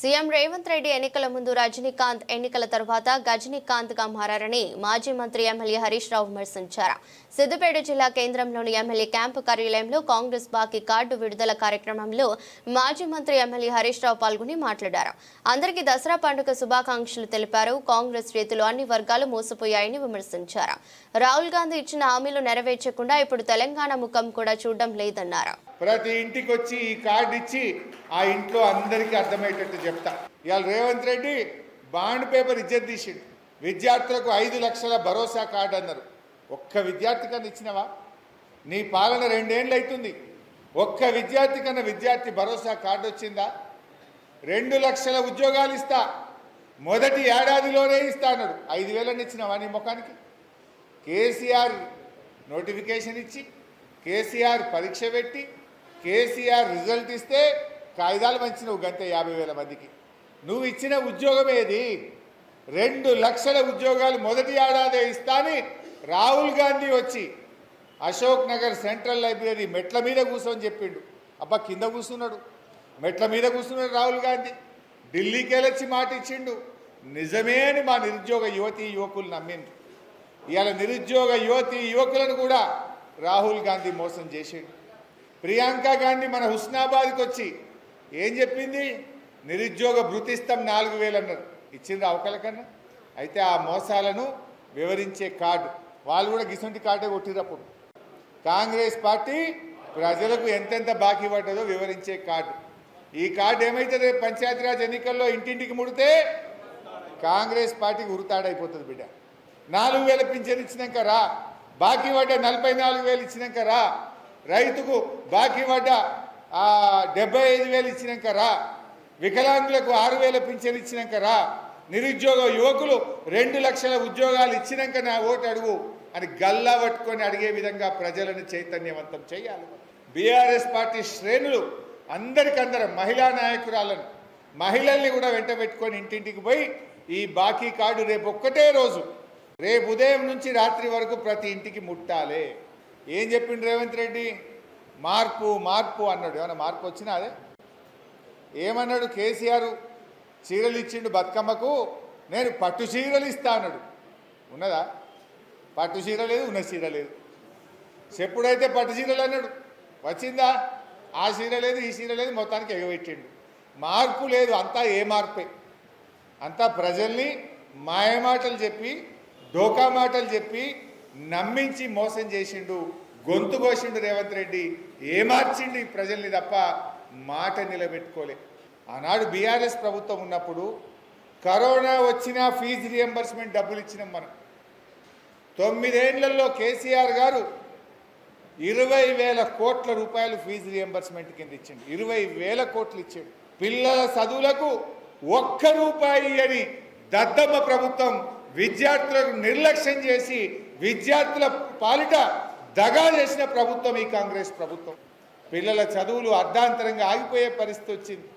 CM Revanth Reddy ఎన్నికల ముందు రజనీకాంత్, ఎన్నికల తర్వాత గజనీకాంత్ గా మారారని మాజీ మంత్రి ఎమ్మెల్యే హరీష్ రావు విమర్శించారు. సిద్దిపేట జిల్లా కేంద్రంలోని ఎమ్మెల్యే క్యాంపు కార్యాలయంలో కాంగ్రెస్ బాకీ కార్డు విడుదల కార్యక్రమంలో మాజీ మంత్రి ఎమ్మెల్యే హరీష్ రావు పాల్గొని మాట్లాడారు. అందరికీ దసరా పండుగ శుభాకాంక్షలు తెలిపారు. కాంగ్రెస్ చేతిలో అన్ని వర్గాలు మోసపోయాయని విమర్శించారు. రాహుల్ గాంధీ ఇచ్చిన హామీలు నెరవేర్చకుండా ఇప్పుడు తెలంగాణ ముఖం కూడా చూడడం లేదన్నారు. ప్రతి ఇంటికి వచ్చి ఈ కార్డు ఇచ్చి ఆ ఇంట్లో అందరికీ అర్థమయ్యేటట్టు చెప్తా. ఇవాళ రేవంత్ రెడ్డి బాండ్ పేపర్ ఇజ్జత్ తీసిండు. విద్యార్థులకు 5 లక్షల భరోసా కార్డు అన్నారు. ఒక్క విద్యార్థి కన్నా ఇచ్చినవా? నీ పాలన 2 ఏళ్ళు అవుతుంది. ఒక్క విద్యార్థి కన్నా విద్యార్థి భరోసా కార్డు వచ్చిందా? 2 లక్షల ఉద్యోగాలు ఇస్తా, మొదటి ఏడాదిలోనే ఇస్తా అన్నాడు. 5,000 ఇచ్చినవా నీ ముఖానికి? కేసీఆర్ నోటిఫికేషన్ ఇచ్చి, కేసీఆర్ పరీక్ష పెట్టి, కేసీఆర్ రిజల్ట్ ఇస్తే కాగితాలు పంచినవు గంతే 50,000 మందికి. నువ్వు ఇచ్చిన ఉద్యోగం ఏది? 2 లక్షల ఉద్యోగాలు మొదటి ఏడాదే ఇస్తాని రాహుల్ గాంధీ వచ్చి అశోక్ నగర్ సెంట్రల్ లైబ్రరీ మెట్ల మీద కూర్చొని చెప్పిండు. అబ్బా, కింద కూర్చున్నాడు, మెట్ల మీద కూర్చున్నాడు రాహుల్ గాంధీ. ఢిల్లీకి వెళ్ళొచ్చి మాట ఇచ్చిండు. నిజమే అని మా నిరుద్యోగ యువతీ యువకులు నమ్మిండు. ఇవాళ నిరుద్యోగ యువతీ యువకులను కూడా రాహుల్ గాంధీ మోసం చేసిండు. ప్రియాంక గాంధీ మన హుస్నాబాద్కి వచ్చి ఏం చెప్పింది? నిరుద్యోగ భృతి ఇస్తాం 4,000 అన్నారు. ఇచ్చిండ్రు అవకలకన్నా? అయితే ఆ మోసాలను వివరించే కార్డు వాళ్ళు కూడా గిసంటి కార్డే కొట్టినప్పుడు కాంగ్రెస్ పార్టీ ప్రజలకు ఎంతెంత బాకీ పడ్డదో వివరించే కార్డు. ఈ కార్డు ఏమైతే రేపు పంచాయతీరాజ్ ఎన్నికల్లో ఇంటింటికి ముడితే కాంగ్రెస్ పార్టీకి ఉరుతాడైపోతుంది బిడ్డ. 4,000 పింఛన్ ఇచ్చినాక రా, బాకీ పడ్డ 44,000 ఇచ్చినాక రా, రైతుకు బాకీ పడ్డ 75,000 ఇచ్చినాక రా, వికలాంగులకు 6,000 పింఛన్ ఇచ్చినాక రా, నిరుద్యోగ యువకులు 2 లక్షల ఉద్యోగాలు ఇచ్చినాక నా ఓటు అడుగు అని గల్లా పట్టుకొని అడిగే విధంగా ప్రజలను చైతన్యవంతం చేయాలి. బీఆర్ఎస్ పార్టీ శ్రేణులు అందరికందరం మహిళా నాయకురాలను, మహిళల్ని కూడా వెంట పెట్టుకొని ఇంటింటికి పోయి ఈ బాకీ కార్డు రేపు ఒక్కటే రోజు, రేపు ఉదయం నుంచి రాత్రి వరకు ప్రతి ఇంటికి ముట్టాలి. ఏం చెప్పిండు రేవంత్ రెడ్డి? మార్పు మార్పు అన్నాడు. ఏమైనా మార్పు వచ్చినా? అదే ఏమన్నాడు? కేసీఆర్ చీరలు ఇచ్చిండు బతుకమ్మకు, నేను పట్టు చీరలు ఇస్తా అన్నాడు. ఉన్నదా? పట్టు చీర లేదు, ఉన్న చీర లేదు. చెప్పుడైతే పట్టు చీరలు అన్నాడు, వచ్చిందా? ఆ చీర లేదు, ఈ చీర లేదు, మొత్తానికి ఎగబెట్టిండు. మార్పు లేదు. అంతా ఏ మార్పే? అంతా ప్రజల్ని మాయమాటలు చెప్పి, డోకా మాటలు చెప్పి నమ్మించి మోసం చేసిండు. గొంతు కోసిండు రేవంత్ రెడ్డి. ఏమార్చిండు ఈ ప్రజల్ని తప్ప మాట నిలబెట్టుకోలే. ఆనాడు బీఆర్ఎస్ ప్రభుత్వం ఉన్నప్పుడు కరోనా వచ్చినా ఫీజు రియంబర్స్మెంట్ డబ్బులు ఇచ్చినాం మనం. 9 ఏళ్లలో కేసీఆర్ గారు 20,000 కోట్ల రూపాయలు ఫీజు రియంబర్స్మెంట్ కింద ఇచ్చిండు. 20,000 కోట్లు ఇచ్చాడు. పిల్లల చదువులకు 1 రూపాయి అని దద్దమ్మ ప్రభుత్వం విద్యార్థులకు నిర్లక్ష్యం చేసి విద్యార్థుల పాలిట దగా చేసిన ప్రభుత్వం ఈ కాంగ్రెస్ ప్రభుత్వం. పిల్లల చదువులు అర్ధాంతరంగా ఆగిపోయే పరిస్థితి వచ్చింది.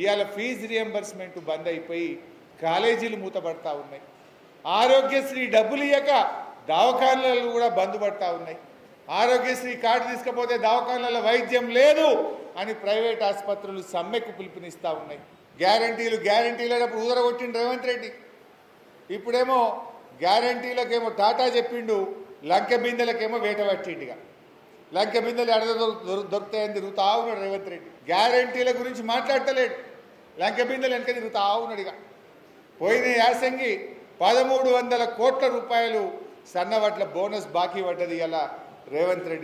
ఇవాళ ఫీజు రియంబర్స్మెంట్ బంద్ అయిపోయి కాలేజీలు మూతపడతా ఉన్నాయి. ఆరోగ్యశ్రీ డబ్బులు ఇయ్యక దవాఖానాలు కూడా బంద్ పడతా ఉన్నాయి. ఆరోగ్యశ్రీ కార్డు తీసుకపోతే దవాఖానాల వైద్యం లేదు అని ప్రైవేట్ ఆసుపత్రులు సమ్మెకు పిలుపునిస్తూ ఉన్నాయి. గ్యారంటీలు అన్నప్పుడు ఊదరగొట్టిండు రేవంత్ రెడ్డి. ఇప్పుడేమో గ్యారంటీలకేమో టాటా చెప్పిండు, లంకె బిందెలకేమో వేట పట్టిండుగా. లంకె బిందెలు ఎడ దొరుకుతాయని తిరుగుతా ఉన్నాడు రేవంత్ రెడ్డి. గ్యారంటీల గురించి మాట్లాడతలేడు, లంకె బిందెలు వెనక తిరుగుతా ఉన్నాడుగా. పోయిన యాసంగి 1,300 కోట్ల రూపాయలు సన్నవడ్ల బోనస్ బాకీ పడ్డది ఇలా రేవంత్ రెడ్డి